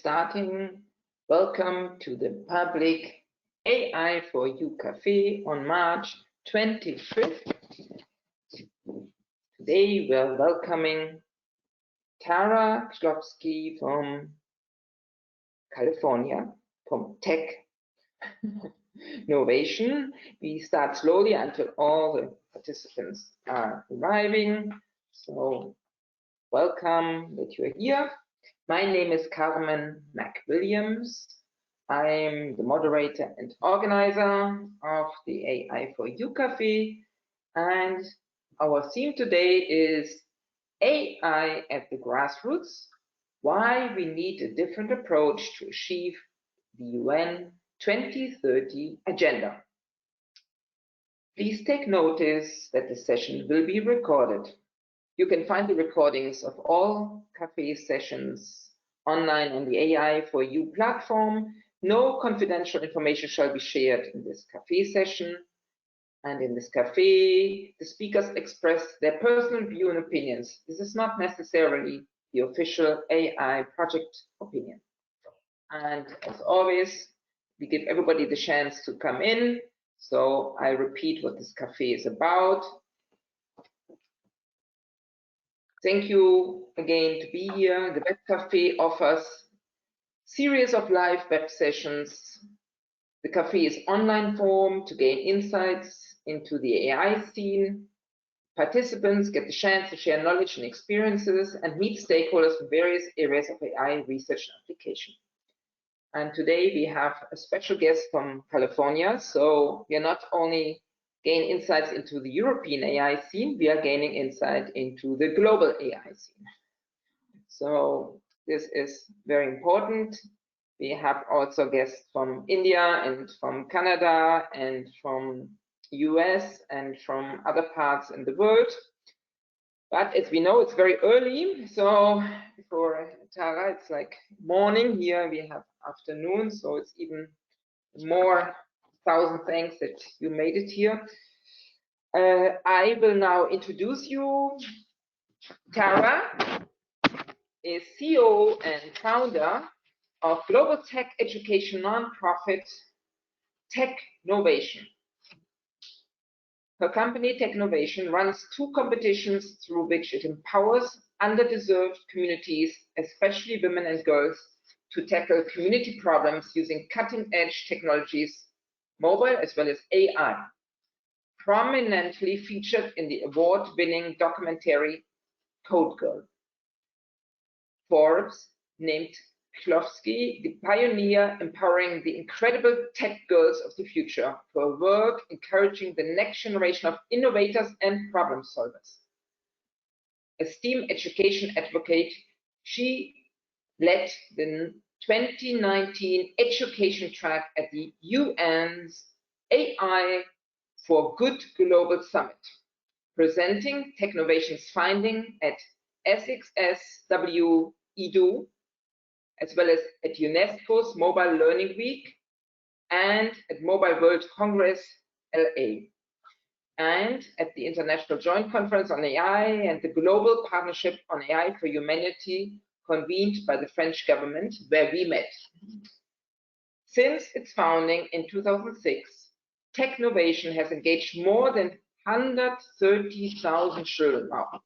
Starting, welcome to the public AI4EU Café on March 25th. Today we're welcoming Chklovski from California, from Technovation. We start slowly until all the participants are arriving. So welcome that you're here. My name is Carmen McWilliams. I'm the moderator and organizer of the AI4EU Café, and our theme today is AI at the grassroots, why we need a different approach to achieve the UN 2030 agenda. Please take notice that the session will be recorded. You can find the recordings of all Café sessions online on the AI4EU platform. No confidential information shall be shared in this Café session. And in this Café, the speakers express their personal view and opinions. This is not necessarily the official AI project opinion. And as always, we give everybody the chance to come in. So I repeat what this Café is about. Thank you again to be here. The Web Café offers series of live web sessions. The Café is online form to gain insights into the AI scene. Participants get the chance to share knowledge and experiences and meet stakeholders from various areas of AI research and application. And today we have a special guest from California. So we are not only gain insights into the European AI scene, we are gaining insight into the global AI scene. So this is very important. We have also guests from India and from Canada and from US and from other parts in the world. But as we know, it's very early. So for Tara, it's like morning. Here we have afternoon. So it's even more. 1,000 thanks that you made it here. I will now introduce you. Tara is CEO and founder of global tech education nonprofit Technovation. Her company Technovation runs 2 competitions through which it empowers underdeserved communities, especially women and girls, to tackle community problems using cutting-edge technologies, mobile as well as AI, prominently featured in the award-winning documentary Code Girl. Forbes named Chklovski the pioneer empowering the incredible tech girls of the future for work encouraging the next generation of innovators and problem solvers. A STEAM education advocate, she led the 2019 education track at the UN's AI for Good Global Summit, presenting Technovation's finding at SXSW EDU, as well as at UNESCO's Mobile Learning Week and at Mobile World Congress LA, and at the International Joint Conference on AI and the Global Partnership on AI for Humanity convened by the French government, where we met. Since its founding in 2006, Technovation has engaged more than 130,000 children now,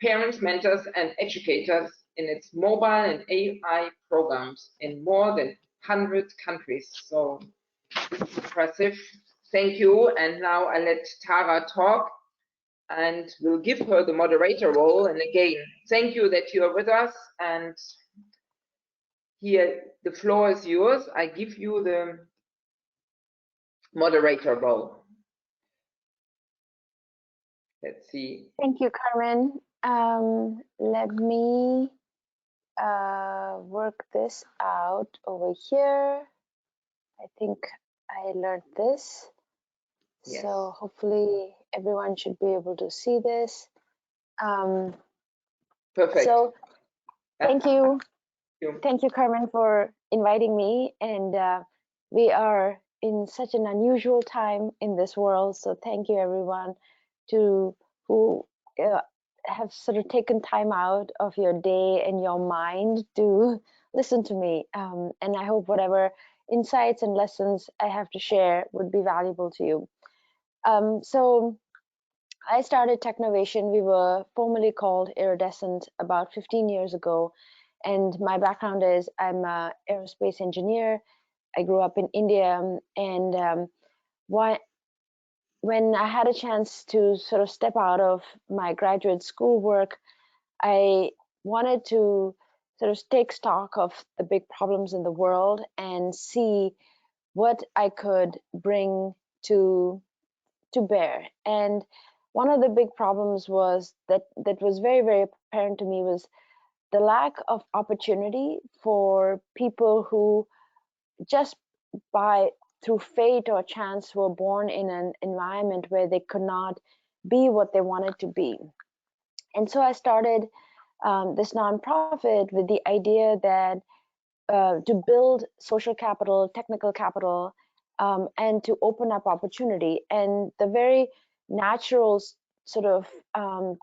parents, mentors, and educators in its mobile and AI programs in more than 100 countries. So this is impressive. Thank you. And now I let Tara talk and we'll give her the moderator role. And again, thank you that you are with us. And here, the floor is yours. I give you the moderator role. Let's see. Thank you, Carmen. Let me work this out over here. I think I learned this. Yes. So hopefully everyone should be able to see this. Perfect. So thank you. Thank you, Carmen, for inviting me. And we are in such an unusual time in this world. So thank you, everyone, who have sort of taken time out of your day and your mind to listen to me. And I hope whatever insights and lessons I have to share would be valuable to you. So I started Technovation. We were formerly called Iridescent about 15 years ago. And my background is I'm an aerospace engineer. I grew up in India. And when I had a chance to sort of step out of my graduate school work, I wanted to sort of take stock of the big problems in the world and see what I could bring to bear. And one of the big problems was that was very, very apparent to me was the lack of opportunity for people who just by through fate or chance were born in an environment where they could not be what they wanted to be. And so I started this nonprofit with the idea that to build social capital, technical capital, and to open up opportunity. And the very natural sort of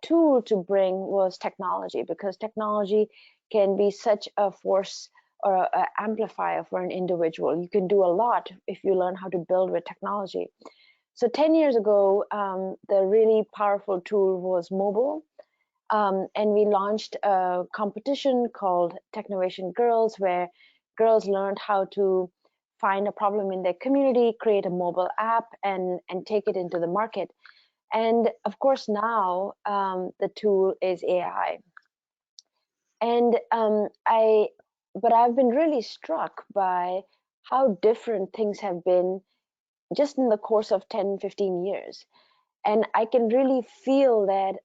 tool to bring was technology, because technology can be such a force or an amplifier for an individual. You can do a lot if you learn how to build with technology. So 10 years ago, the really powerful tool was mobile. And we launched a competition called Technovation Girls, where girls learned how to find a problem in their community, create a mobile app, and take it into the market. And of course, now the tool is AI. And but I've been really struck by how different things have been just in the course of 10, 15 years. And I can really feel that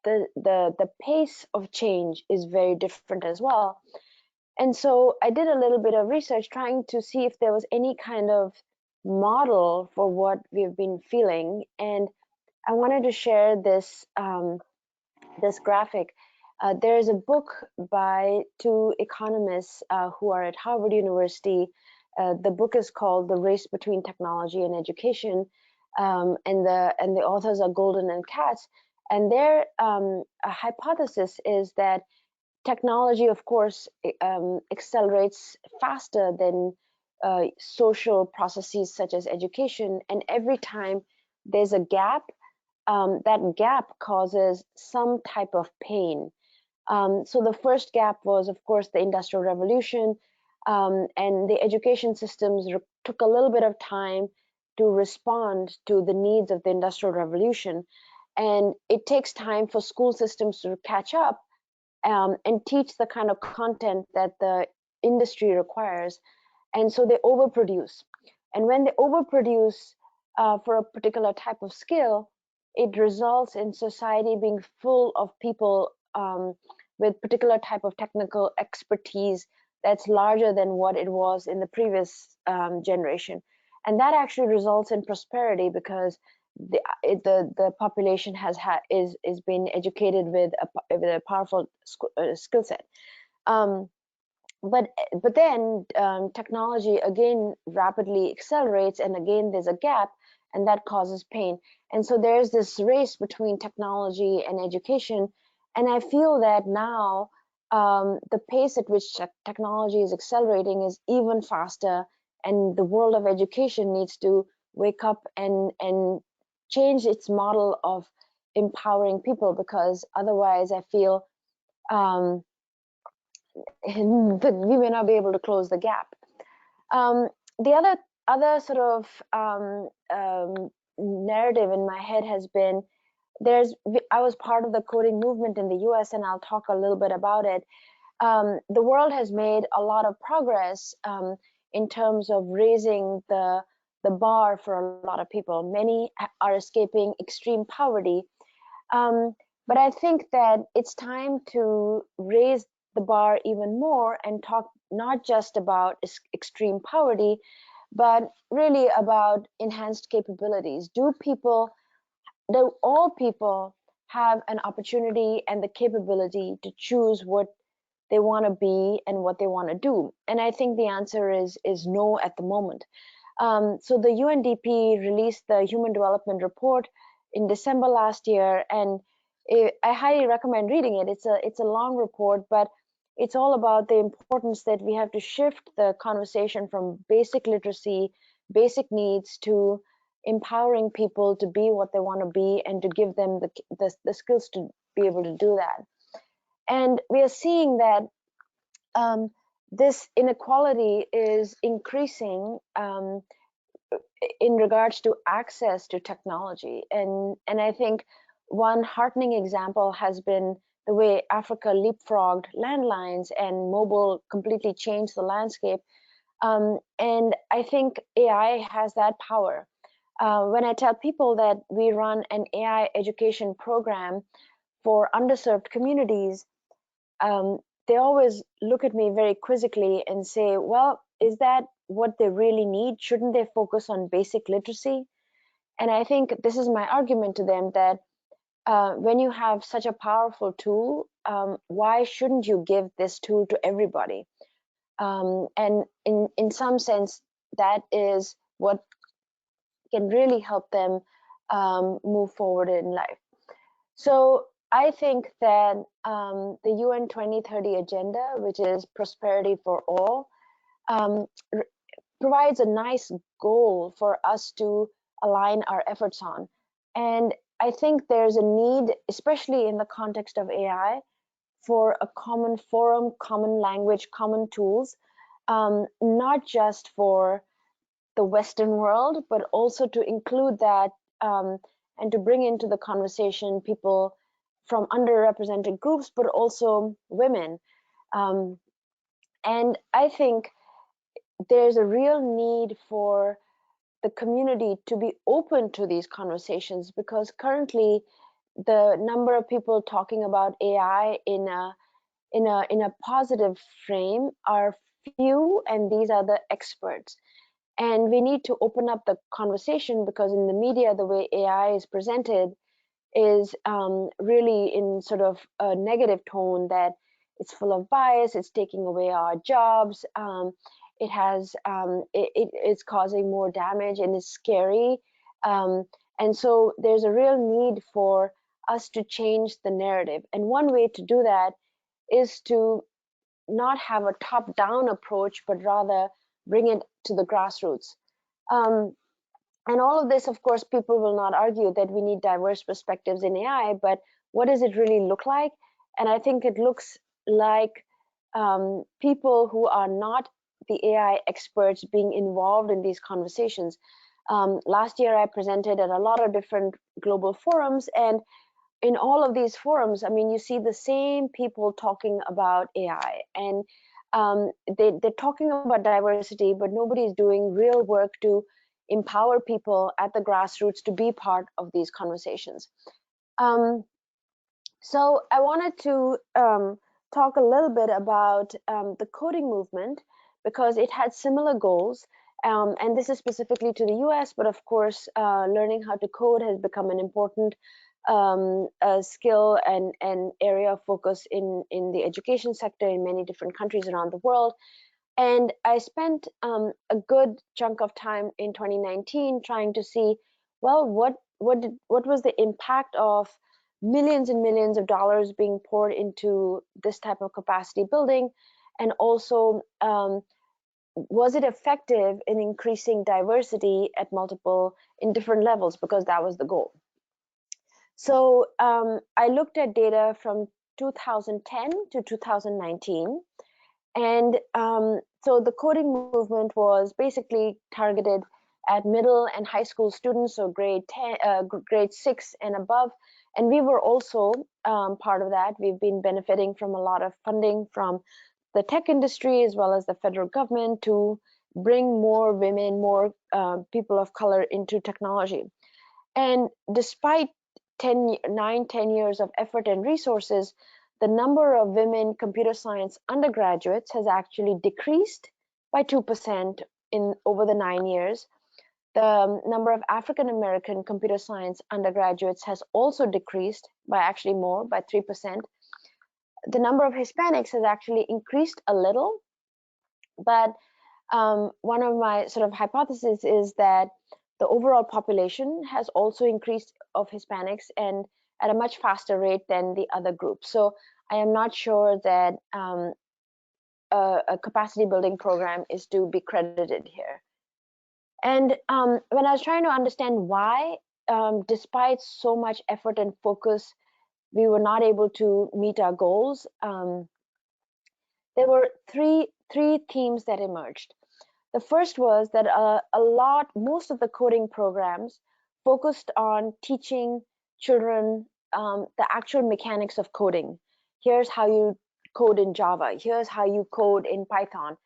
the pace of change is very different as well. And so I did a little bit of research trying to see if there was any kind of model for what we've been feeling. And I wanted to share this this graphic. There is a book by two economists who are at Harvard University. The book is called The Race Between Technology and Education, and the authors are Golden and Katz. And their hypothesis is that technology, of course, accelerates faster than social processes such as education. And every time there's a gap, that gap causes some type of pain. So the first gap was, of course, the Industrial Revolution, and the education systems took a little bit of time to respond to the needs of the Industrial Revolution. And it takes time for school systems to catch up and teach the kind of content that the industry requires. And so they overproduce. And when they overproduce for a particular type of skill, it results in society being full of people with particular type of technical expertise that's larger than what it was in the previous generation. And that actually results in prosperity, because the population is being educated with a powerful skill set. But then technology again rapidly accelerates, and again there's a gap, and that causes pain. And so there's this race between technology and education. And I feel that now the pace at which technology is accelerating is even faster, and the world of education needs to wake up and change its model of empowering people, because otherwise I feel that we may not be able to close the gap. The other sort of narrative in my head has been I was part of the coding movement in the US, and I'll talk a little bit about it. The world has made a lot of progress in terms of raising the bar for a lot of people. Many are escaping extreme poverty. But I think that it's time to raise the bar even more and talk not just about extreme poverty, but really about enhanced capabilities. Do all people have an opportunity and the capability to choose what they want to be and what they want to do? And I think the answer is no at the moment. So the UNDP released the Human Development Report in December last year, and I highly recommend reading it. It's a long report, but it's all about the importance that we have to shift the conversation from basic literacy, basic needs, to empowering people to be what they want to be and to give them the skills to be able to do that. And we are seeing that this inequality is increasing in regards to access to technology. And I think one heartening example has been the way Africa leapfrogged landlines and mobile completely changed the landscape. And I think AI has that power. When I tell people that we run an AI education program for underserved communities, they always look at me very quizzically and say, well, is that what they really need? Shouldn't they focus on basic literacy? And I think this is my argument to them, that when you have such a powerful tool, why shouldn't you give this tool to everybody? And in some sense, that is what can really help them move forward in life. So I think that the UN 2030 agenda, which is prosperity for all, provides a nice goal for us to align our efforts on. And I think there's a need, especially in the context of AI, for a common forum, common language, common tools, not just for the Western world, but also to include that and to bring into the conversation people from underrepresented groups, but also women. And I think there's a real need for the community to be open to these conversations, because currently the number of people talking about AI in a positive frame are few, and these are the experts. And we need to open up the conversation, because in the media, the way AI is presented is really in sort of a negative tone, that it's full of bias, it's taking away our jobs, it's causing more damage, and it's scary. And so there's a real need for us to change the narrative. And one way to do that is to not have a top-down approach, but rather bring it to the grassroots. And all of this, of course, people will not argue that we need diverse perspectives in AI, but what does it really look like? And I think it looks like people who are not the AI experts being involved in these conversations. Last year, I presented at a lot of different global forums, and in all of these forums, I mean, you see the same people talking about AI, and they're talking about diversity, but nobody's doing real work to empower people at the grassroots to be part of these conversations. So I wanted to talk a little bit about the coding movement, because it had similar goals. And this is specifically to the US, but of course, learning how to code has become an important skill and area of focus in the education sector in many different countries around the world. And I spent a good chunk of time in 2019 trying to see, well, what was the impact of millions and millions of dollars being poured into this type of capacity building, and also was it effective in increasing diversity at in different levels, because that was the goal. So I looked at data from 2010 to 2019. And so the coding movement was basically targeted at middle and high school students, so grade 6 and above. And we were also part of that. We've been benefiting from a lot of funding from the tech industry as well as the federal government to bring more women, more people of color into technology. And despite 10 years of effort and resources, the number of women computer science undergraduates has actually decreased by 2% over the 9 years. The number of African American computer science undergraduates has also decreased by actually more, by 3%. The number of Hispanics has actually increased a little, but one of my sort of hypotheses is that the overall population has also increased of Hispanics, and at a much faster rate than the other groups. So I am not sure that a capacity building program is to be credited here. And when I was trying to understand why, despite so much effort and focus, we were not able to meet our goals, there were three themes that emerged. The first was that most of the coding programs focused on teaching children the actual mechanics of coding. Here's how you code in Java. Here's how you code in Python.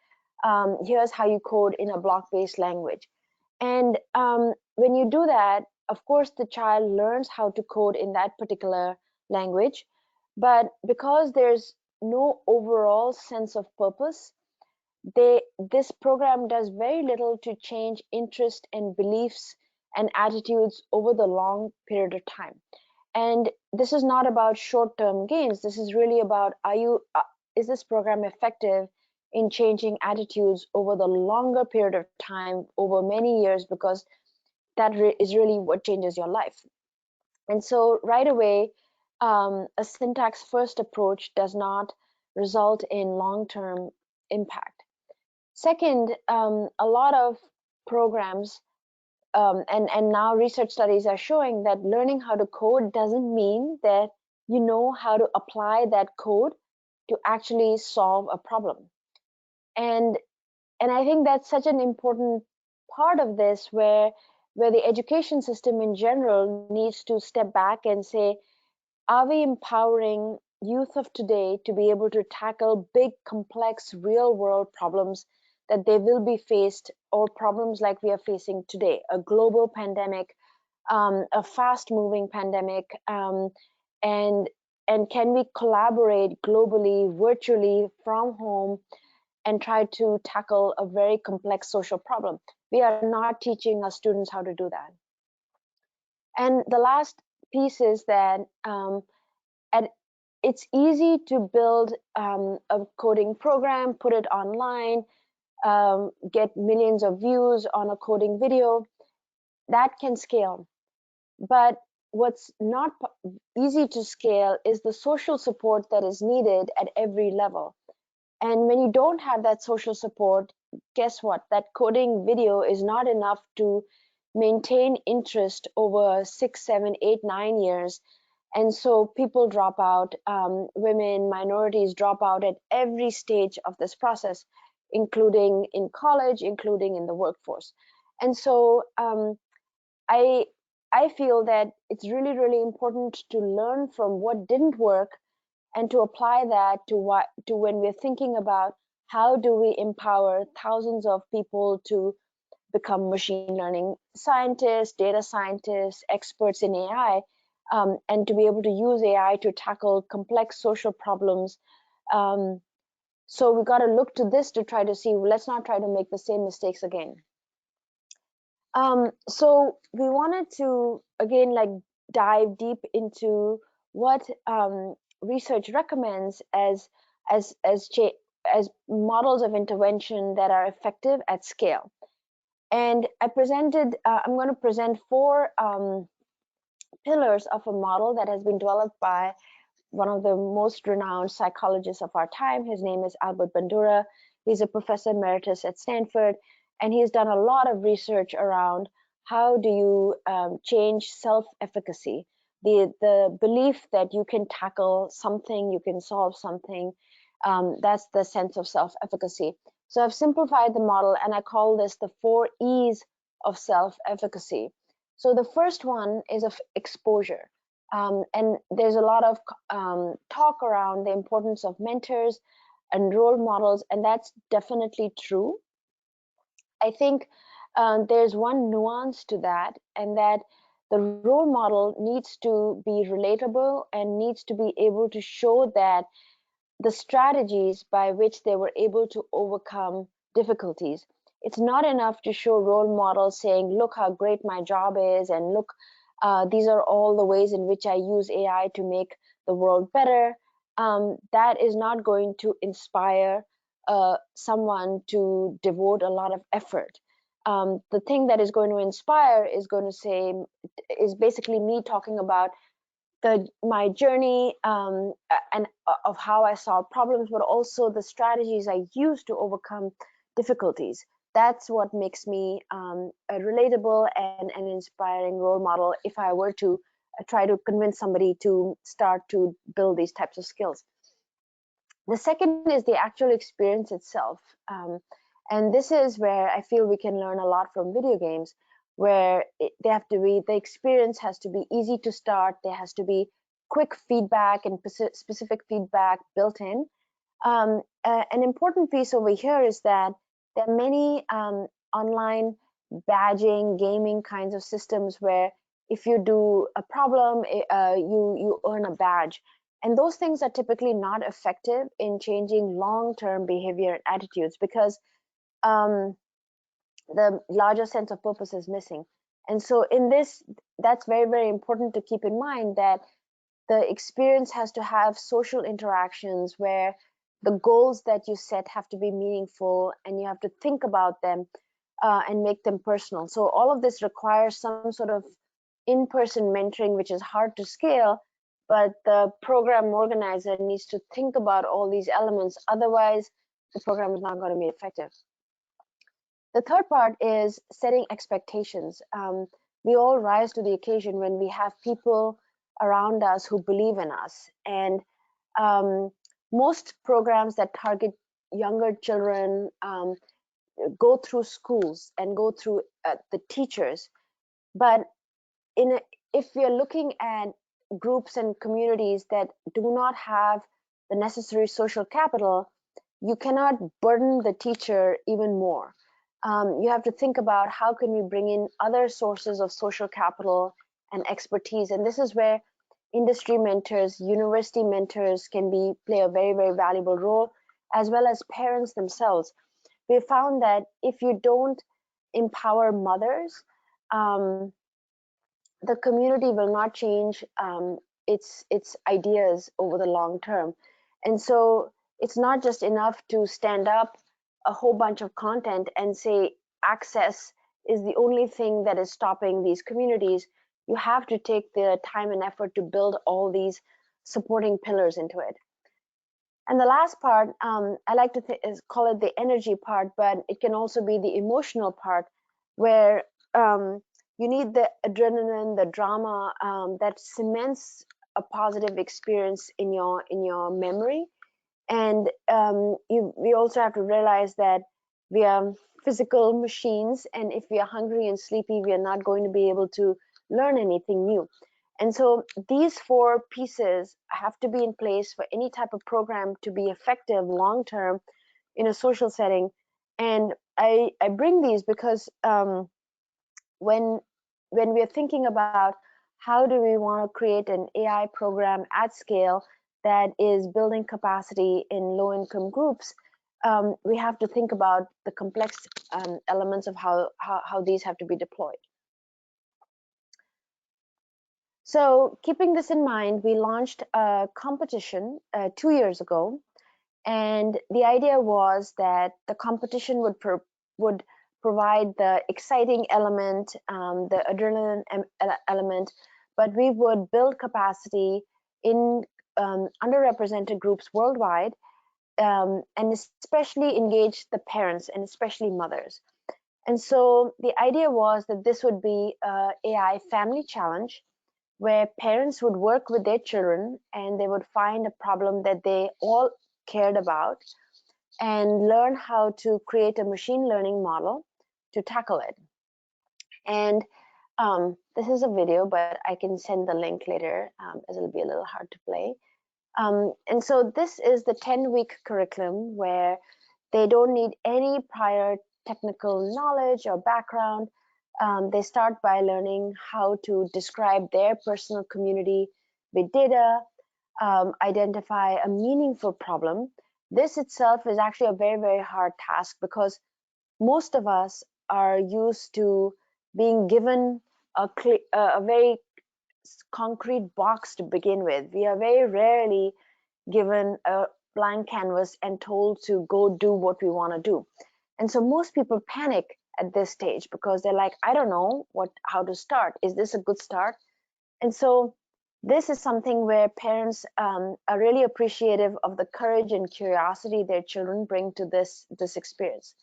Here's how you code in a block-based language. And when you do that, of course, the child learns how to code in that particular language. But because there's no overall sense of purpose, this program does very little to change interest and beliefs and attitudes over the long period of time. And this is not about short-term gains. This is really about, is this program effective in changing attitudes over the longer period of time, over many years, because that is really what changes your life. And so right away, a syntax first approach does not result in long-term impact. Second, a lot of programs and now research studies are showing that learning how to code doesn't mean that you know how to apply that code to actually solve a problem. And I think that's such an important part of this, where the education system in general needs to step back and say, are we empowering youth of today to be able to tackle big, complex, real-world problems that they will be faced, or problems like we are facing today, a global pandemic, a fast-moving pandemic, and can we collaborate globally, virtually, from home, and try to tackle a very complex social problem? We are not teaching our students how to do that. And the last piece is that it's easy to build a coding program, put it online, get millions of views on a coding video. That can scale. But what's not easy to scale is the social support that is needed at every level. And when you don't have that social support, guess what? That coding video is not enough to maintain interest over 6, 7, 8, 9 years. And so people drop out, women, minorities drop out at every stage of this process, including in college, including in the workforce. And so I feel that it's really, really important to learn from what didn't work and to apply that to when we're thinking about how do we empower thousands of people to become machine learning scientists, data scientists, experts in AI, and to be able to use AI to tackle complex social problems. So we got to look to this to try to see, let's not try to make the same mistakes again. So we wanted to, again, like dive deep into what research recommends as models of intervention that are effective at scale. And I presented, I'm going to present 4 pillars of a model that has been developed by one of the most renowned psychologists of our time. His name is Albert Bandura. He's a professor emeritus at Stanford, and he's done a lot of research around how do you change self-efficacy, the belief that you can tackle something, you can solve something. That's the sense of self-efficacy. So I've simplified the model, and I call this the 4 E's of self-efficacy. So the first one is of exposure. And there's a lot of talk around the importance of mentors and role models, and that's definitely true. I think there's one nuance to that, and that the role model needs to be relatable and needs to be able to show that the strategies by which they were able to overcome difficulties. It's not enough to show role models saying, look how great my job is, and look, these are all the ways in which I use AI to make the world better. That is not going to inspire someone to devote a lot of effort. The thing that is going to inspire is basically me talking about my journey and of how I solve problems, but also the strategies I use to overcome difficulties. That's what makes me a relatable and an inspiring role model if I were to try to convince somebody to start to build these types of skills. The second is the actual experience itself. And this is where I feel we can learn a lot from video games, where the experience has to be easy to start. There has to be quick feedback and specific feedback built in. An important piece over here is that there are many online badging, gaming kinds of systems where if you do a problem, you earn a badge. And those things are typically not effective in changing long-term behavior and attitudes because the larger sense of purpose is missing. And so in this, that's very, very important to keep in mind that the experience has to have social interactions where the goals that you set have to be meaningful and you have to think about them and make them personal. So all of this requires some sort of in-person mentoring, which is hard to scale, but the program organizer needs to think about all these elements. Otherwise, the program is not going to be effective. The third part is setting expectations. We all rise to the occasion when we have people around us who believe in us. And most programs that target younger children go through schools and go through the teachers. But if we are looking at groups and communities that do not have the necessary social capital, you cannot burden the teacher even more. You have to think about how can we bring in other sources of social capital and expertise. And this is where industry mentors, university mentors can play a very, very valuable role, as well as parents themselves. We found that if you don't empower mothers, the community will not change its ideas over the long term. And so it's not just enough to stand up a whole bunch of content and say access is the only thing that is stopping these communities. You have to take the time and effort to build all these supporting pillars into it. And the last part, I like to call it the energy part, but it can also be the emotional part, where you need the adrenaline, the drama that cements a positive experience in your memory. And we also have to realize that we are physical machines, and if we are hungry and sleepy, we are not going to be able to learn anything new. And so these four pieces have to be in place for any type of program to be effective long-term in a social setting. And I bring these because when we are thinking about how do we want to create an AI program at scale that is building capacity in low-income groups, we have to think about the complex elements of how these have to be deployed. So keeping this in mind, we launched a competition 2 years ago, and the idea was that the competition would provide the exciting element, the adrenaline element, but we would build capacity in underrepresented groups worldwide, and especially engage the parents and especially mothers. And so the idea was that this would be an AI family challenge where parents would work with their children and they would find a problem that they all cared about and learn how to create a machine learning model to tackle it. And this is a video, but I can send the link later as it'll be a little hard to play. And so this is the 10-week curriculum where they don't need any prior technical knowledge or background. They start by learning how to describe their personal community with data, identify a meaningful problem. This itself is actually a very, very hard task because most of us are used to being given a very concrete box to begin with. We are very rarely given a blank canvas and told to go do what we want to do. And so most people panic at this stage because they're like, I don't know how to start. Is this a good start? And so This is something where parents are really appreciative of the courage and curiosity their children bring to this experience.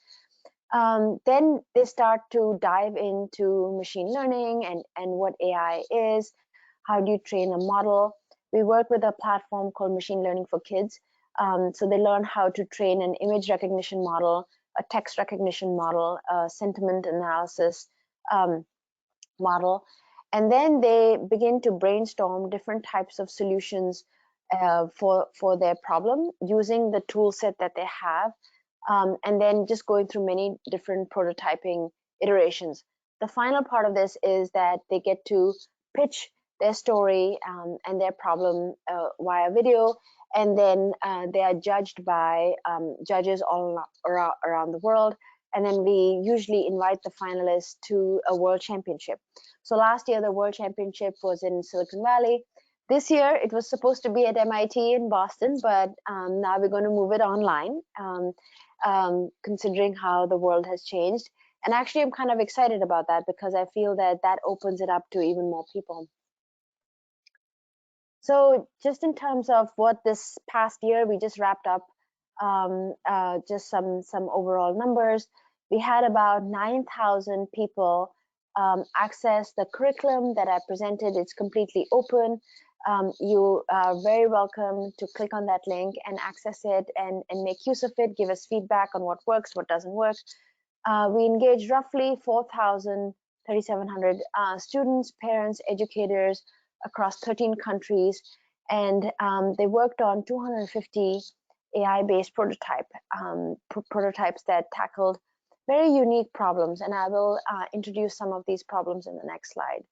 Then they start to dive into machine learning and what AI is, how do you train a model. We work with a platform called Machine Learning for Kids. So they learn how to train an image recognition model, a text recognition model, a sentiment analysis model. And then they begin to brainstorm different types of solutions for their problem using the tool set that they have, and then just going through many different prototyping iterations. The final part of this is that they get to pitch their story and their problem via video, and then they are judged by judges all around the world. And then we usually invite the finalists to a world championship. So last year, the world championship was in Silicon Valley. This year, it was supposed to be at MIT in Boston, but now we're going to move it online, considering how the world has changed. And actually, I'm kind of excited about that because I feel that that opens it up to even more people. So just in terms of what this past year, we just wrapped up just some overall numbers. We had about 9,000 people access the curriculum that I presented. It's completely open. You are very welcome to click on that link and access it and make use of it, give us feedback on what works, what doesn't work. We engaged roughly 3,700 students, parents, educators across 13 countries, and they worked on 250 AI-based prototypes that tackled very unique problems, and I will introduce some of these problems in the next slide.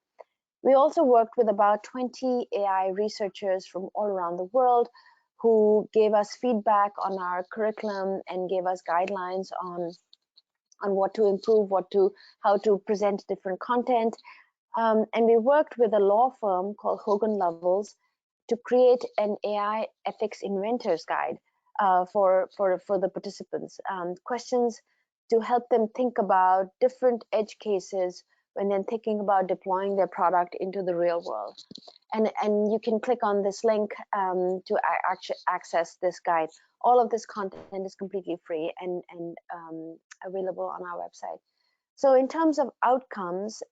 We also worked with about 20 AI researchers from all around the world who gave us feedback on our curriculum and gave us guidelines on what to improve, how to present different content. And we worked with a law firm called Hogan Lovells to create an AI ethics inventors guide for the participants. Questions to help them think about different edge cases when they're thinking about deploying their product into the real world. And you can click on this link to access this guide. All of this content is completely free and available on our website. So in terms of outcomes,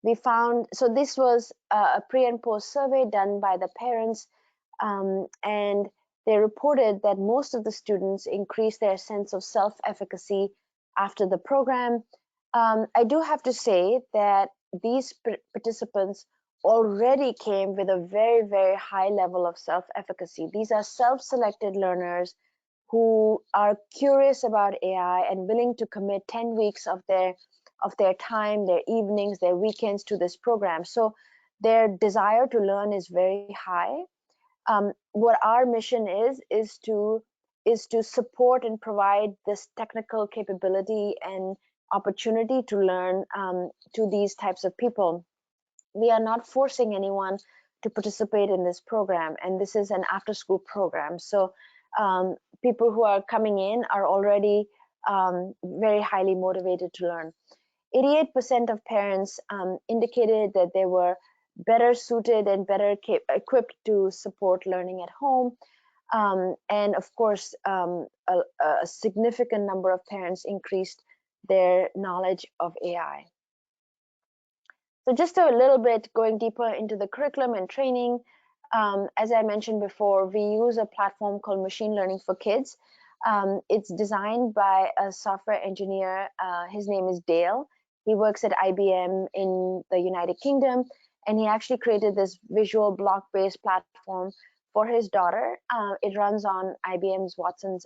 we found, so this was a pre and post survey done by the parents, and they reported that most of the students increased their sense of self-efficacy after the program. I do have to say that these participants already came with a very, very high level of self-efficacy. These are self-selected learners who are curious about AI and willing to commit 10 weeks of their time, their evenings, their weekends to this program. So their desire to learn is very high. What our mission is to support and provide this technical capability and opportunity to learn to these types of people. We are not forcing anyone to participate in this program, and this is an after-school program. So people who are coming in are already very highly motivated to learn. 88% of parents indicated that they were better suited and better equipped to support learning at home. And of course, a significant number of parents increased their knowledge of AI. So just a little bit going deeper into the curriculum and training. As I mentioned before, we use a platform called Machine Learning for Kids. It's designed by a software engineer. His name is Dale. He works at IBM in the United Kingdom, and he actually created this visual block-based platform for his daughter. It runs on IBM's Watson's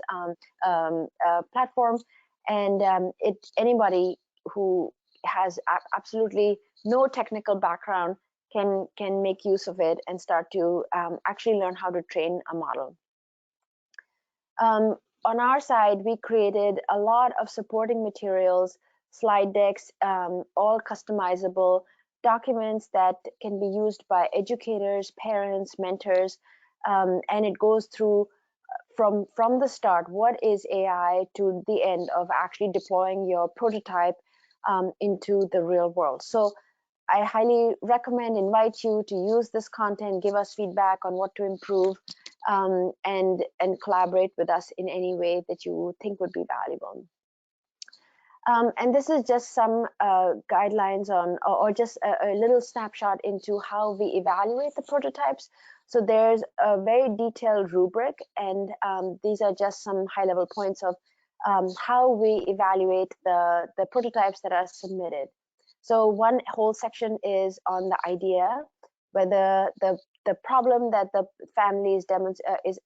platform, and anybody who has absolutely no technical background can make use of it and start to actually learn how to train a model. On our side, we created a lot of supporting materials, slide decks, all customizable documents that can be used by educators, parents, mentors, and it goes through from the start, what is AI, to the end of actually deploying your prototype into the real world. So I highly recommend, invite you to use this content, give us feedback on what to improve, and collaborate with us in any way that you think would be valuable. And this is just some guidelines on, or just a little snapshot into how we evaluate the prototypes. So there's a very detailed rubric, and these are just some high-level points of how we evaluate the prototypes that are submitted. So one whole section is on the idea, whether the problem that the family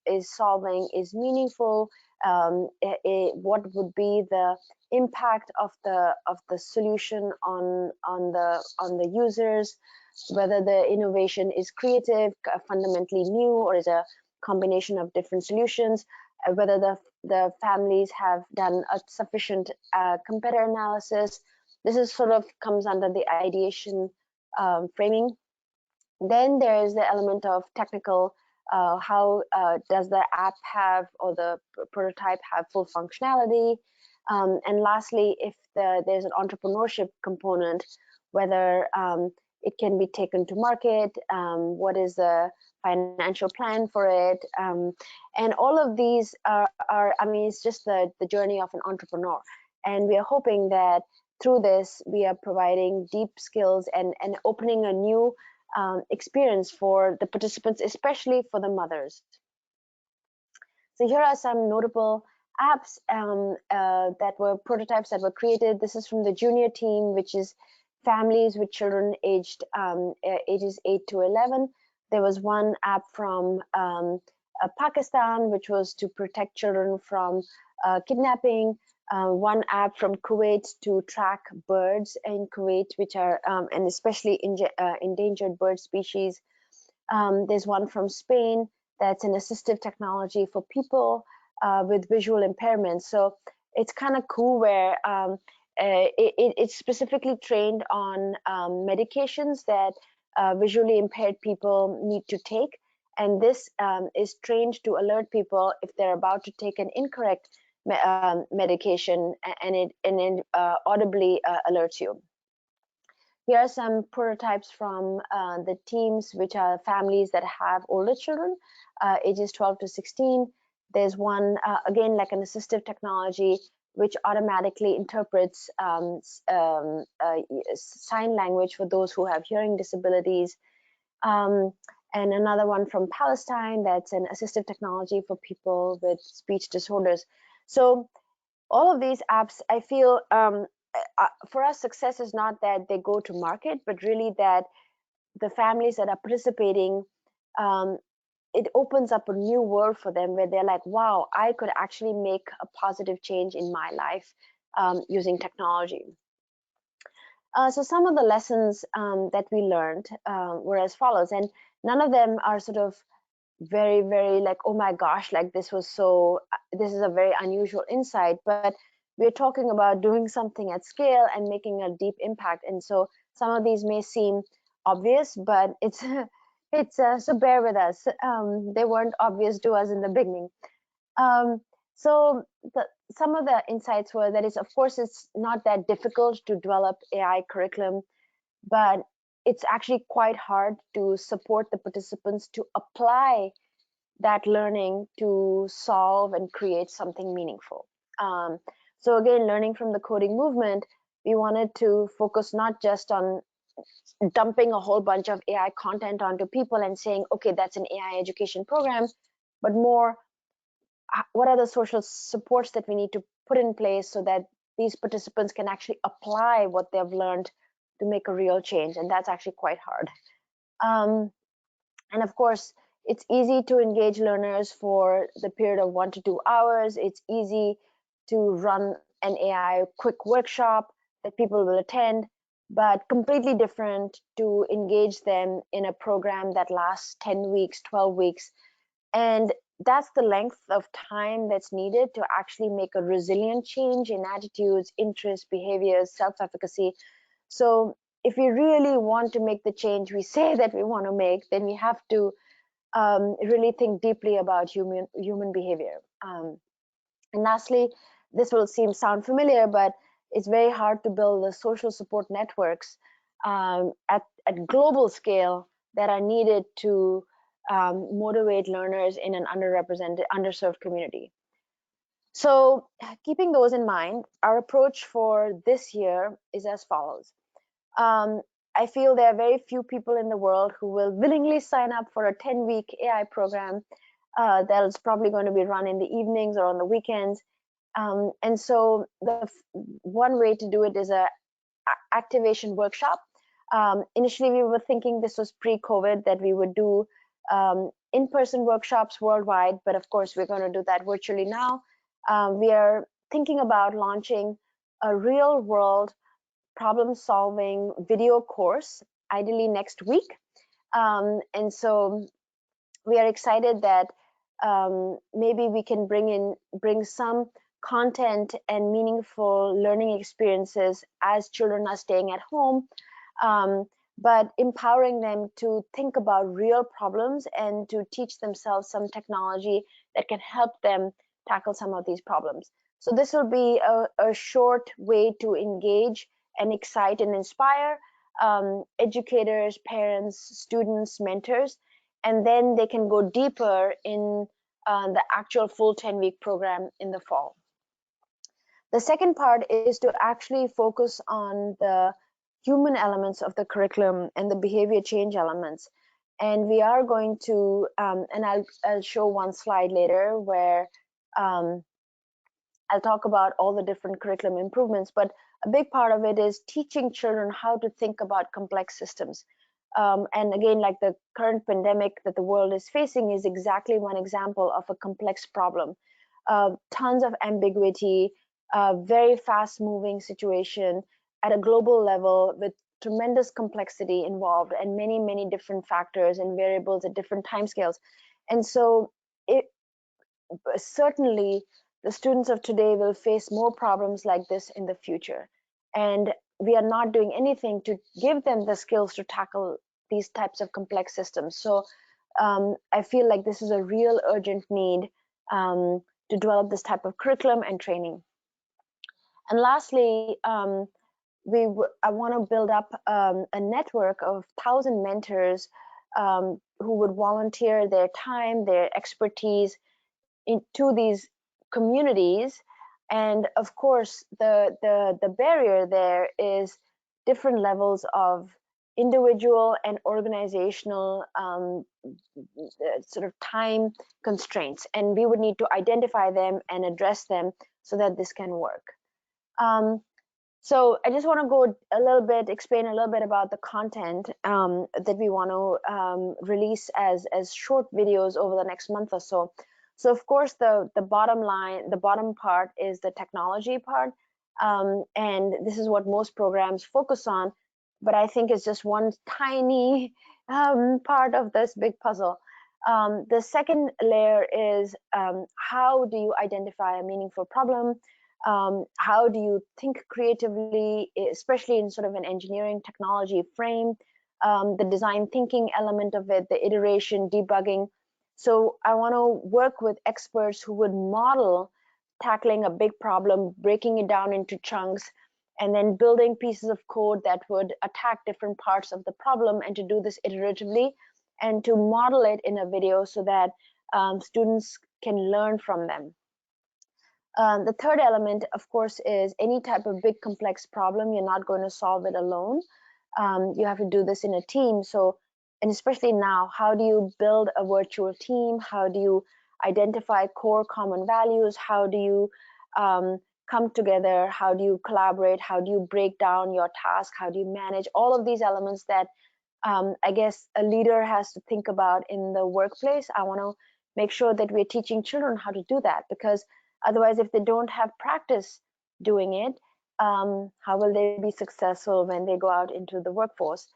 is solving is meaningful, what would be the impact of the solution on the users, whether the innovation is creative, fundamentally new, or is a combination of different solutions, whether the families have done a sufficient competitor analysis. This is sort of comes under the ideation framing. Then there is the element of technical, how does the app have, or the prototype have full functionality? And lastly, if there's an entrepreneurship component, whether it can be taken to market, what is the financial plan for it, and all of these are I mean, it's just the journey of an entrepreneur, and we are hoping that through this we are providing deep skills and opening a new experience for the participants, especially for the mothers. So here are some notable apps that were prototypes that were created. This is from the junior team, which is families with children aged ages 8 to 11. There was one app from Pakistan, which was to protect children from kidnapping. One app from Kuwait to track birds in Kuwait, which are and especially endangered bird species. There's one from Spain that's an assistive technology for people with visual impairments. So it's kind of cool where it's specifically trained on medications that visually impaired people need to take. And this is trained to alert people if they're about to take an incorrect medication, and it audibly alerts you. Here are some prototypes from the teams, which are families that have older children, ages 12 to 16. There's one, again, like an assistive technology, which automatically interprets sign language for those who have hearing disabilities. And another one from Palestine, that's an assistive technology for people with speech disorders. So all of these apps, I feel, for us, success is not that they go to market, but really that the families that are participating, it opens up a new world for them where they're like, wow, I could actually make a positive change in my life using technology. So some of the lessons that we learned were as follows, and none of them are sort of very, very like, oh my gosh, like this is a very unusual insight, but we're talking about doing something at scale and making a deep impact. And so some of these may seem obvious, but it's so bear with us. They weren't obvious to us in the beginning. So some of the insights were that of course, it's not that difficult to develop AI curriculum, but it's actually quite hard to support the participants to apply that learning to solve and create something meaningful. So again, learning from the coding movement, we wanted to focus not just on dumping a whole bunch of AI content onto people and saying, okay, that's an AI education program, but more, what are the social supports that we need to put in place so that these participants can actually apply what they've learned to make a real change. And that's actually quite hard. And of course, it's easy to engage learners for the period of 1 to 2 hours. It's easy to run an AI quick workshop that people will attend, but completely different to engage them in a program that lasts 10 weeks, 12 weeks. And that's the length of time that's needed to actually make a resilient change in attitudes, interests, behaviors, self-efficacy. So if we really want to make the change we say that we want to make, then we have to really think deeply about human behavior. And lastly, this will sound familiar, but it's very hard to build the social support networks at global scale that are needed to motivate learners in an underrepresented, underserved community. So keeping those in mind, our approach for this year is as follows. I feel there are very few people in the world who will willingly sign up for a 10-week AI program that's probably going to be run in the evenings or on the weekends. And so the one way to do it is a activation workshop. Initially, we were thinking this was pre-COVID that we would do in-person workshops worldwide, but of course, we're going to do that virtually now. We are thinking about launching a real-world problem-solving video course, ideally next week. And so we are excited that maybe we can bring some content and meaningful learning experiences as children are staying at home, but empowering them to think about real problems and to teach themselves some technology that can help them tackle some of these problems. So this will be a short way to engage and excite and inspire educators, parents, students, mentors, and then they can go deeper in the actual full 10-week program in the fall. The second part is to actually focus on the human elements of the curriculum and the behavior change elements. And we are going to, and I'll show one slide later where I'll talk about all the different curriculum improvements, but a big part of it is teaching children how to think about complex systems. And again, like the current pandemic that the world is facing is exactly one example of a complex problem. Tons of ambiguity, very fast moving situation at a global level with tremendous complexity involved and many, many different factors and variables at different timescales. And so certainly the students of today will face more problems like this in the future. And we are not doing anything to give them the skills to tackle these types of complex systems. So I feel like this is a real urgent need to develop this type of curriculum and training. And lastly, I want to build up a network of 1,000 mentors who would volunteer their time, their expertise into these communities. And of course, the barrier there is different levels of individual and organizational sort of time constraints, and we would need to identify them and address them so that this can work. So I just want to go a little bit, explain a little bit about the content that we want to release as short videos over the next month or so. So of course, the bottom line, the bottom part is the technology part. And this is what most programs focus on, but I think it's just one tiny part of this big puzzle. The second layer is how do you identify a meaningful problem? How do you think creatively, especially in sort of an engineering technology frame, the design thinking element of it, the iteration, debugging. So I want to work with experts who would model tackling a big problem, breaking it down into chunks, and then building pieces of code that would attack different parts of the problem, and to do this iteratively and to model it in a video so that students can learn from them. The third element, of course, is any type of big complex problem, you're not going to solve it alone. You have to do this in a team. So, and especially now, how do you build a virtual team? How do you identify core common values? How do you come together? How do you collaborate? How do you break down your task? How do you manage all of these elements that I guess a leader has to think about in the workplace? I want to make sure that we're teaching children how to do that, because otherwise, if they don't have practice doing it, how will they be successful when they go out into the workforce?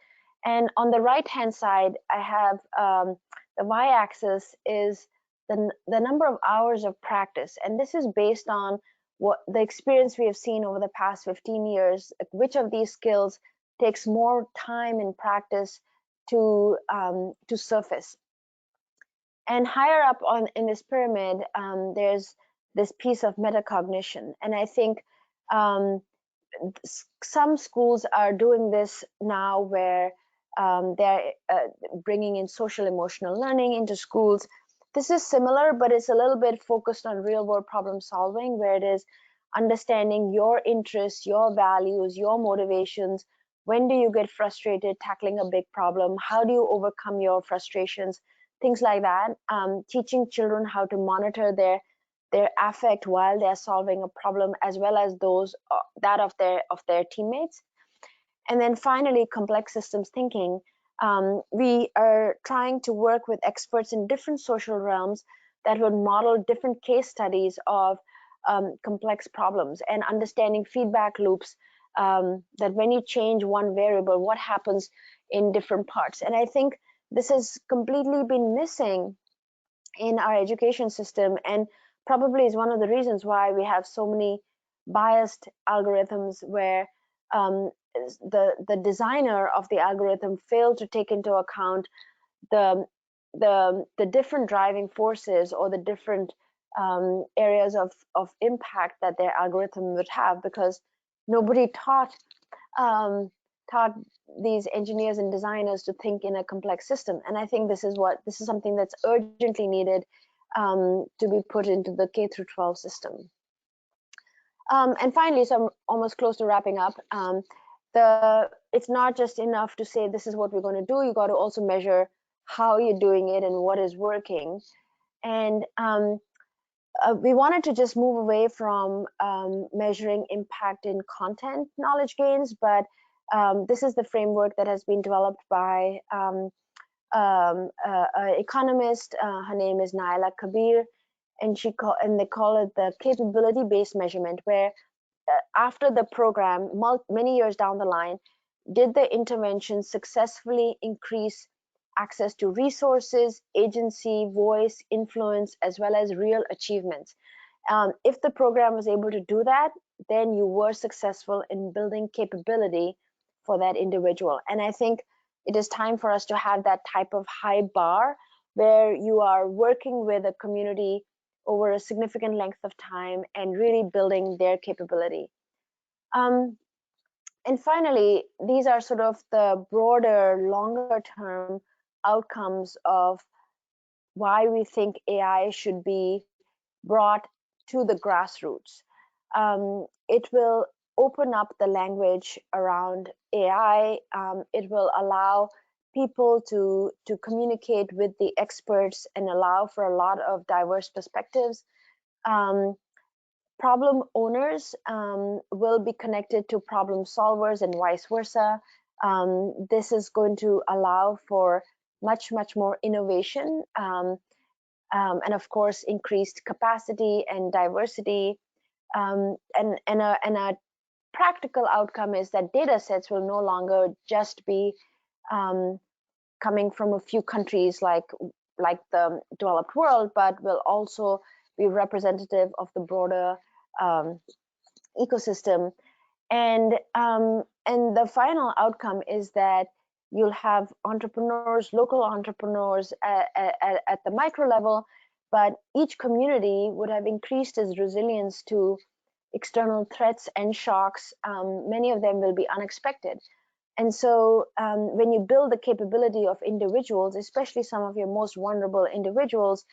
And on the right-hand side, I have the y-axis is the number of hours of practice. And this is based on what the experience we have seen over the past 15 years, which of these skills takes more time and practice to surface. And higher up in this pyramid, there's this piece of metacognition. And I think some schools are doing this now, where they're bringing in social emotional learning into schools. This is similar, but it's a little bit focused on real world problem solving, where it is understanding your interests, your values, your motivations. When do you get frustrated tackling a big problem? How do you overcome your frustrations? Things like that. Teaching children how to monitor their affect while they're solving a problem, as well as those that of their teammates. And then finally, complex systems thinking. We are trying to work with experts in different social realms that would model different case studies of complex problems, and understanding feedback loops, that when you change one variable, what happens in different parts. And I think this has completely been missing in our education system, and probably is one of the reasons why we have so many biased algorithms, where the designer of the algorithm failed to take into account the different driving forces, or the different areas of impact that their algorithm would have, because nobody taught these engineers and designers to think in a complex system. And I think this is something that's urgently needed to be put into the K through 12 system. And finally, so I'm almost close to wrapping up. It's not just enough to say this is what we're going to do. You got to also measure how you're doing it and what is working. And we wanted to just move away from measuring impact in content knowledge gains, but this is the framework that has been developed by an economist. Her name is Naila Kabir, and they call it the capability-based measurement, where after the program, many years down the line, did the intervention successfully increase access to resources, agency, voice, influence, as well as real achievements? If the program was able to do that, then you were successful in building capability for that individual. And I think it is time for us to have that type of high bar, where you are working with a community over a significant length of time and really building their capability. And finally, these are sort of the broader, longer term outcomes of why we think AI should be brought to the grassroots. It will open up the language around AI. It will allow people to communicate with the experts and allow for a lot of diverse perspectives. Problem owners will be connected to problem solvers and vice versa. This is going to allow for much more innovation, and of course increased capacity and diversity. And a practical outcome is that data sets will no longer just be coming from a few countries like the developed world, but will also be representative of the broader ecosystem. And the final outcome is that you'll have entrepreneurs, local entrepreneurs at the micro level, but each community would have increased its resilience to external threats and shocks. Many of them will be unexpected. And so when you build the capability of individuals, especially some of your most vulnerable individuals,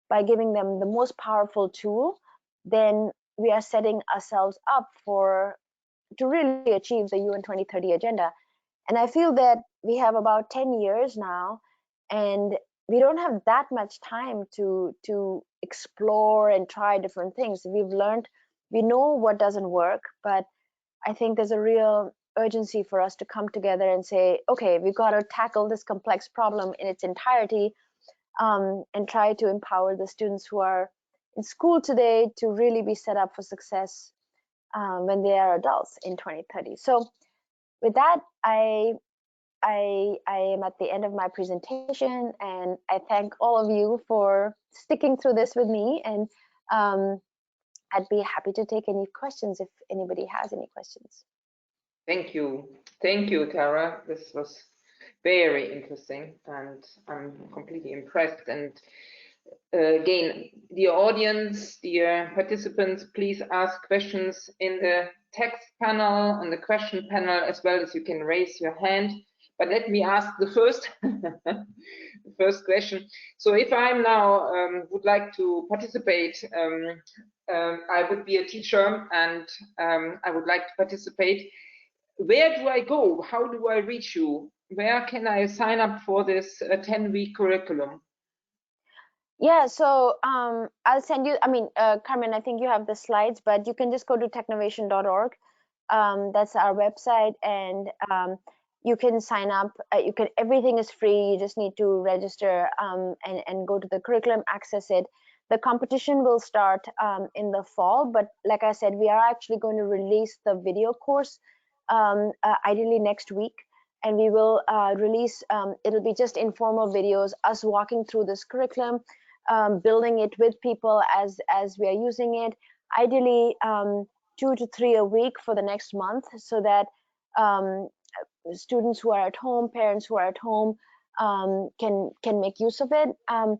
by giving them the most powerful tool, then we are setting ourselves up to really achieve the UN 2030 agenda. And I feel that we have about 10 years now, and we don't have that much time to explore and try different things. We know what doesn't work, but I think there's a real urgency for us to come together and say, okay, we've got to tackle this complex problem in its entirety, and try to empower the students who are in school today to really be set up for success when they are adults in 2030. So with that, I am at the end of my presentation, and I thank all of you for sticking through this with me, and I'd be happy to take any questions if anybody has any questions. Thank you, Tara. This was very interesting, and I'm completely impressed. And again, dear audience, dear participants, please ask questions in the text panel, on the question panel, as well as you can raise your hand. But let me ask the first, the first question. So if I'm now would like to participate, I would be a teacher and I would like to participate. Where do I go? How do I reach you? Where can I sign up for this 10-week curriculum? Yeah, so I'll send you, Carmen, I think you have the slides, but you can just go to technovation.org. That's our website, and you can sign up. Everything is free. You just need to register and go to the curriculum, access it. The competition will start in the fall, but like I said, we are actually going to release the video course ideally next week. And we will release, it'll be just informal videos, us walking through this curriculum, building it with people as we are using it, ideally 2 to 3 a week for the next month, so that students who are at home, parents who are at home can make use of it. And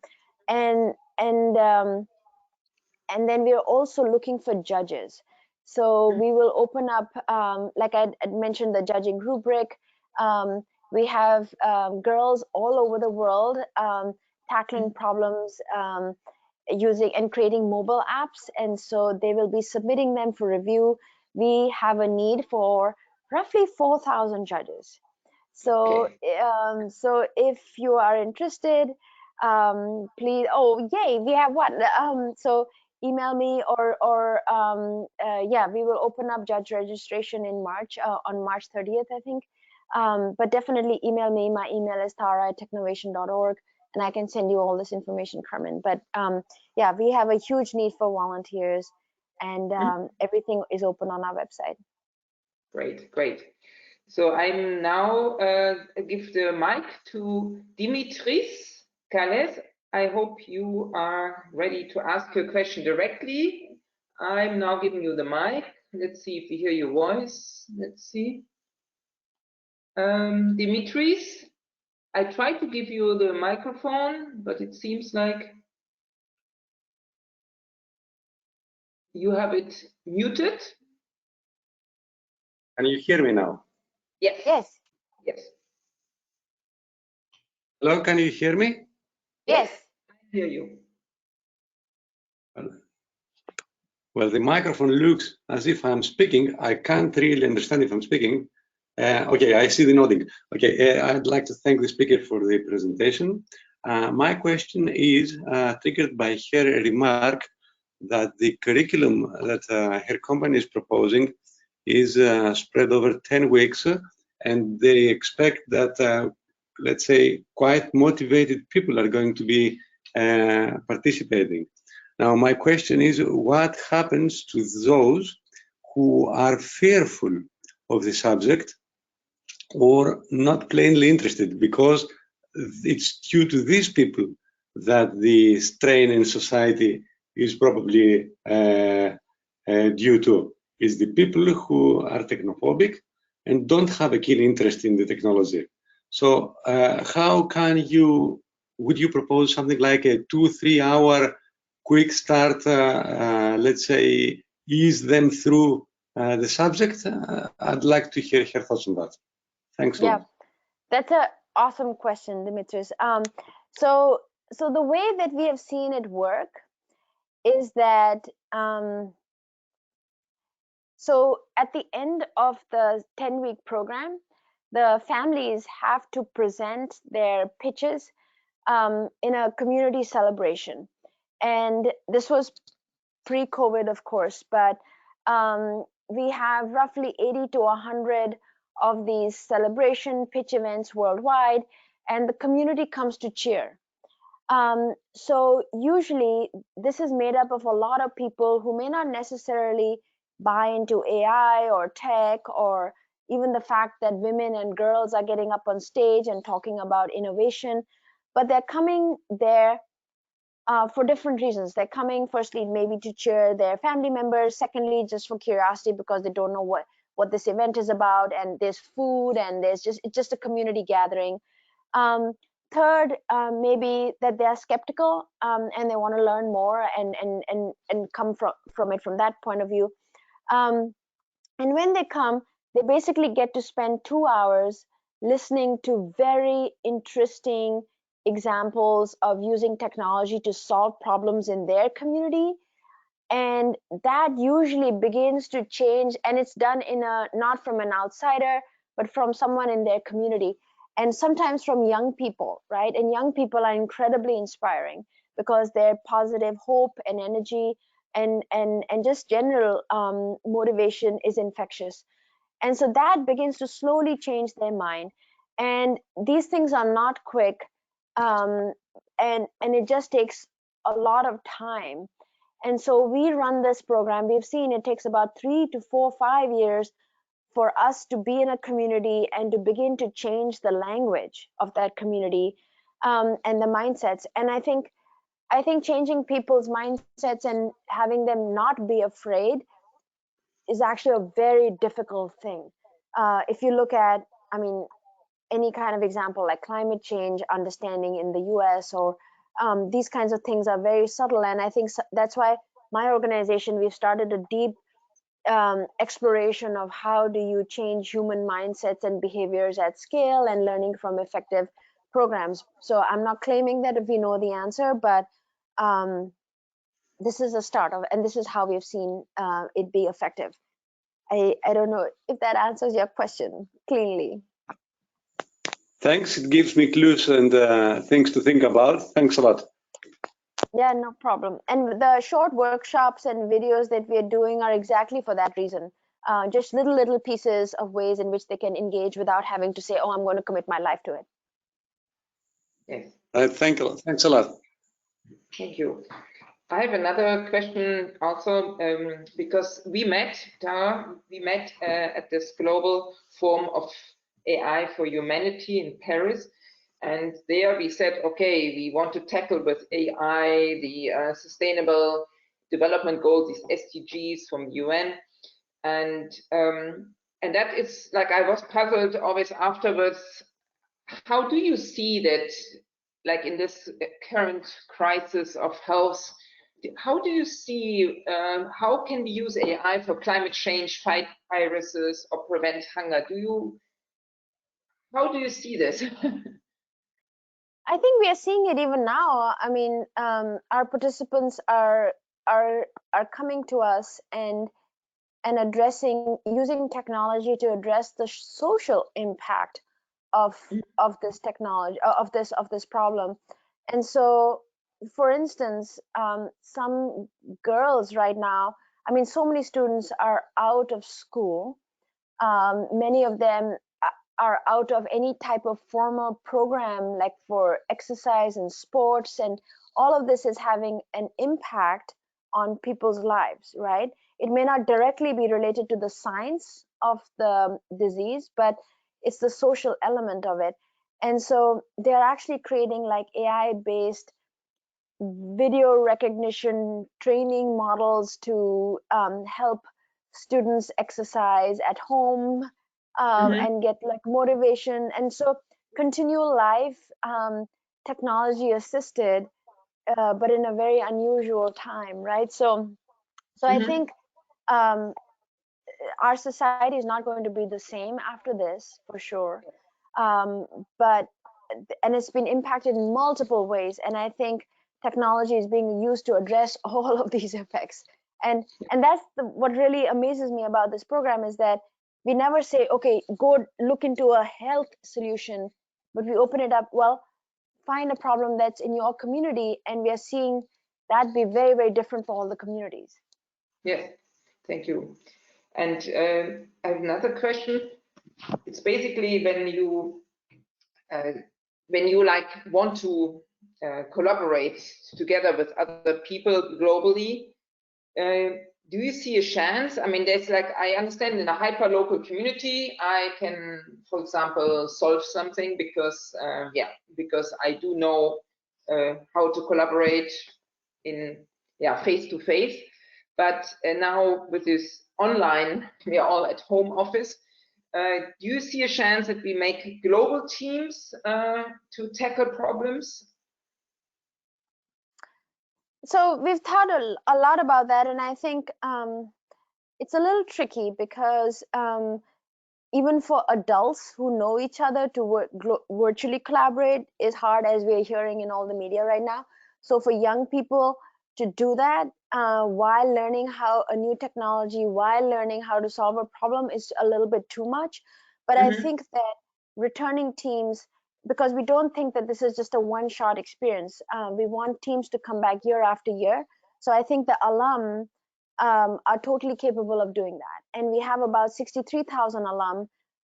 then we are also looking for judges. So we will open up, like I mentioned, the judging rubric. We have girls all over the world tackling problems using and creating mobile apps, and so they will be submitting them for review. We have a need for roughly 4,000 judges. So okay. So if you are interested, please, oh yay, we have one. So email me, or yeah, we will open up judge registration in March, on March 30th, I think. But definitely email me. My email is tara@technovation.org, and I can send you all this information, Carmen. But yeah, we have a huge need for volunteers, and everything is open on our website. Great, great. So I'm now give the mic to Dimitris Kales. I hope you are ready to ask your question directly. I'm now giving you the mic. Let's see if we hear your voice. Let's see. Dimitris, I tried to give you the microphone, but it seems like you have it muted. Can you hear me now? Yes. Yes. Yes. Hello, can you hear me? Yes. I hear you. Well, the microphone looks as if I'm speaking. I can't really understand if I'm speaking. Okay, I see the nodding. Okay, I'd like to thank the speaker for the presentation. My question is triggered by her remark that the curriculum that her company is proposing is spread over 10 weeks, and they expect that, let's say, quite motivated people are going to be participating. Now, my question is, what happens to those who are fearful of the subject or not plainly interested? Because it's due to these people that the strain in society is probably due to. Is the people who are technophobic and don't have a keen interest in the technology. So how can you, would you propose something like a 2-3 hour quick start, let's say, ease them through the subject? I'd like to hear her thoughts on that. Thanks a lot. Yeah, that's an awesome question, Dimitris. So the way that we have seen it work is that so at the end of the 10-week program, the families have to present their pitches in a community celebration. And this was pre-COVID, of course, but we have roughly 80 to 100 of these celebration pitch events worldwide, and the community comes to cheer. So usually this is made up of a lot of people who may not necessarily buy into AI or tech, or even the fact that women and girls are getting up on stage and talking about innovation, but they're coming there for different reasons. They're coming firstly maybe to cheer their family members, secondly just for curiosity because they don't know what this event is about, and there's food, and it's just a community gathering. Third, maybe that they are skeptical and they want to learn more and come from it from that point of view. And when they come, they basically get to spend 2 hours listening to very interesting examples of using technology to solve problems in their community. And that usually begins to change, and it's done in a not from an outsider, but from someone in their community, and sometimes from young people, right? And young people are incredibly inspiring because their positive hope and energy and just general motivation is infectious. And so that begins to slowly change their mind. And these things are not quick, and it just takes a lot of time. And so we run this program. We've seen it takes about 3 to 4, 5 years for us to be in a community and to begin to change the language of that community, and the mindsets. And I think changing people's mindsets and having them not be afraid is actually a very difficult thing. If you look at, I mean, any kind of example like climate change understanding in the US, or these kinds of things are very subtle. And I think that's why my organization, we've started a deep exploration of how do you change human mindsets and behaviors at scale, and learning from effective programs. So I'm not claiming that we know the answer, but this is a start of, and this is how we've seen it be effective. I don't know if that answers your question cleanly. Thanks. It gives me clues and things to think about. Thanks a lot. Yeah, no problem. And the short workshops and videos that we're doing are exactly for that reason. Just little pieces of ways in which they can engage without having to say, oh, I'm going to commit my life to it. Yes. Thanks a lot. Thank you. I have another question also, because we met at this global forum of AI for Humanity in Paris, and there we said, okay, we want to tackle with AI the Sustainable Development Goals, these SDGs from the UN, and that is like, I was puzzled always afterwards. How do you see that, like in this current crisis of health? How do you see, how can we use AI for climate change, fight viruses, or prevent hunger? How do you see this? I think we are seeing it even now. I mean, our participants are coming to us and addressing, using technology to address the social impact of this technology, of this problem. And so, for instance, some girls right now, I mean, so many students are out of school. Many of them are out of any type of formal program, like for exercise and sports, and all of this is having an impact on people's lives, right? It may not directly be related to the science of the disease, but it's the social element of it. And so they're actually creating like AI-based video recognition training models to help students exercise at home, and get like motivation. And so continual life, technology assisted, but in a very unusual time, right? So I think our society is not going to be the same after this, for sure. And it's been impacted in multiple ways. And I think technology is being used to address all of these effects. And that's what really amazes me about this program, is that we never say, okay, go look into a health solution, but we open it up. Well, find a problem that's in your community, and we are seeing that be very, very different for all the communities. Yes, thank you. And I have another question. It's basically when you like want to collaborate together with other people globally, do you see a chance? I mean, there's like, I understand in a hyper-local community, I can, for example, solve something because I do know how to collaborate in face-to-face. But now with this online, we are all at home office. Do you see a chance that we make global teams to tackle problems? So we've thought a lot about that, and I think it's a little tricky because even for adults who know each other to virtually collaborate is hard, as we're hearing in all the media right now. So for young people to do that while learning how a new technology, while learning how to solve a problem is a little bit too much. But I think that returning teams, because we don't think that this is just a one-shot experience, we want teams to come back year after year. So I think the alum are totally capable of doing that. And we have about 63,000 alum,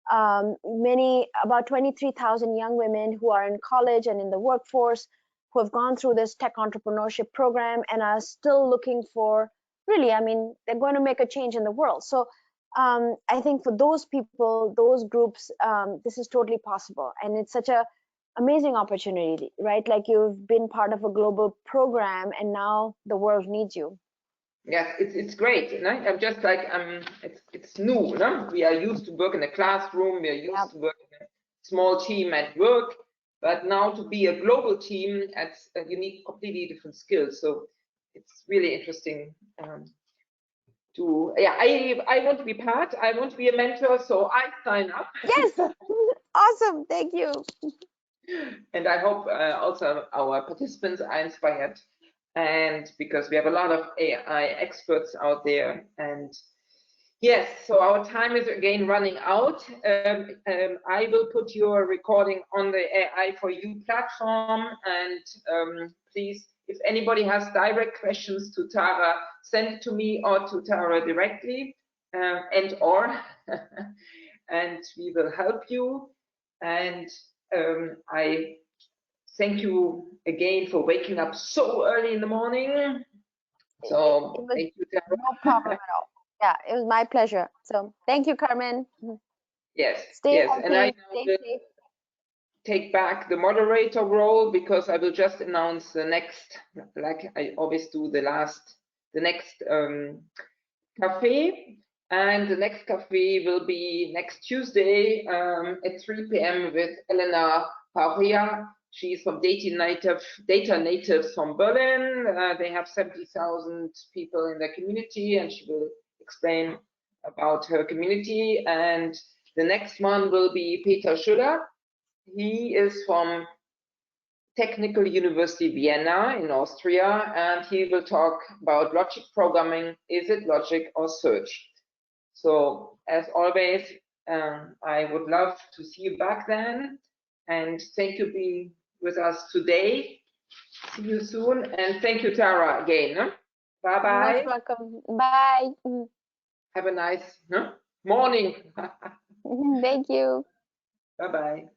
about 23,000 young women who are in college and in the workforce, who have gone through this tech entrepreneurship program and are still looking for, really, I mean, they're going to make a change in the world. So I think for those people, those groups, this is totally possible. And it's such a amazing opportunity, right? Like you've been part of a global program and now the world needs you. Yes, it's great. No? I'm just like it's new. No? We are used to work in a classroom. We are used to work in a small team at work. But now to be a global team, you need completely different skills. So it's really interesting. I want to be part. I want to be a mentor. So I sign up. Yes, awesome. Thank you. And I hope also our participants are inspired. And because we have a lot of AI experts out there. And yes, so our time is again running out. I will put your recording on the AI4EU platform. And please, if anybody has direct questions to Tara, send it to me or to Tara directly, and we will help you. And I thank you again for waking up so early in the morning. So thank you, Tara. No problem at all. Yeah, it was my pleasure. So thank you, Carmen. Yes. Stay yes. healthy, And I stay safe. Take back the moderator role because I will just announce the next, like I always do, the next cafe. And the next cafe will be next Tuesday at 3 p.m. with Elena Pauria. She's from Data Natives from Berlin. They have 70,000 people in their community, and she will explain about her community. And the next one will be Peter Schüller. He is from Technical University Vienna in Austria, and he will talk about logic programming. Is it logic or search? So as always, I would love to see you back then. And thank you for being with us today. See you soon. And thank you, Tara, again. Bye-bye. Most welcome. Bye. Have a nice morning. Thank you. Bye-bye.